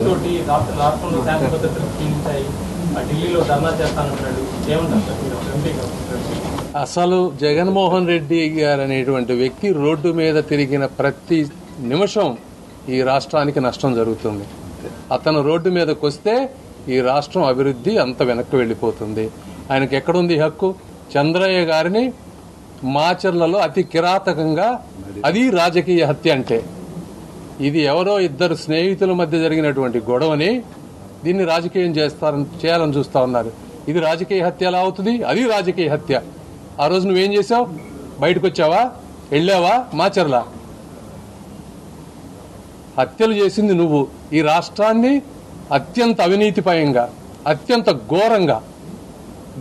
తోటి రాష్ట్రంలో శాంతి భద్రతలు క్షీణించాయి, ఢిల్లీలో ధర్నా చేస్తానంటున్నాడు. ఏమంటారు సార్ మీరు ఎంపీగా? అసలు జగన్మోహన్ రెడ్డి గారు అనేటువంటి వ్యక్తి రోడ్డు మీద తిరిగిన ప్రతి నిమిషం ఈ రాష్ట్రానికి నష్టం జరుగుతుంది. అతను రోడ్డు మీదకి వస్తే ఈ రాష్ట్రం అభివృద్ధి అంత వెనక్కి వెళ్ళిపోతుంది. ఆయనకి ఎక్కడుంది హక్కు? చంద్రయ్య గారిని మాచర్లలో అతి కిరాతకంగా, అది రాజకీయ హత్య అంటే. ఇది ఎవరో ఇద్దరు స్నేహితుల మధ్య జరిగినటువంటి గొడవని దీన్ని రాజకీయం చేయాలని చూస్తా ఉన్నారు. ఇది రాజకీయ హత్య ఎలా అవుతుంది? అది రాజకీయ హత్య. ఆ రోజు నువ్వేం చేసావు? బయటకు వచ్చావా? వెళ్ళావా మాచర్ల? హత్యలు చేసింది నువ్వు. ఈ రాష్ట్రాన్ని అత్యంత అవినీతిపయంగా, అత్యంత ఘోరంగా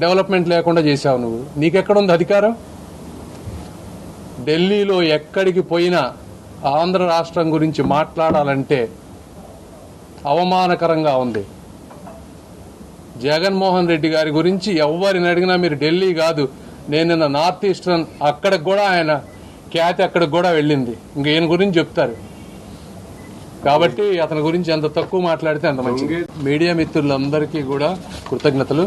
డెవలప్మెంట్ లేకుండా చేశావు నువ్వు. నీకెక్కడుంది అధికారం? ఢిల్లీలో ఎక్కడికి పోయినా ఆంధ్ర రాష్ట్రం గురించి మాట్లాడాలంటే అవమానకరంగా ఉంది. జగన్మోహన్ రెడ్డి గారి గురించి ఎవరిని అడిగినా మీరు ఢిల్లీ కాదు, నేను నిన్న నార్త్ ఈస్టర్న్ అక్కడికి కూడా ఆయన ఖ్యాతి అక్కడికి కూడా వెళ్ళింది. ఇంక ఈయన గురించి చెప్తారు. కాబట్టి అతని గురించి ఎంత తక్కువ మాట్లాడితే అంత మంచిది. మీడియా మిత్రులందరికీ కూడా కృతజ్ఞతలు.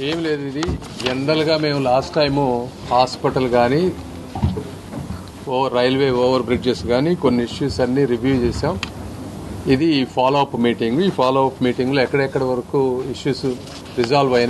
ఏం లేదు, ఇది జనరల్గా మేము లాస్ట్ టైము హాస్పిటల్ కానీ రైల్వే ఓవర్ బ్రిడ్జెస్ కానీ కొన్ని ఇష్యూస్ అన్నీ రివ్యూ చేసాం. ఇది ఫాలో అప్ మీటింగ్. ఈ ఫాలో అప్ మీటింగ్లో ఎక్కడెక్కడ వరకు ఇష్యూస్ రిజాల్వ్ అయినాయి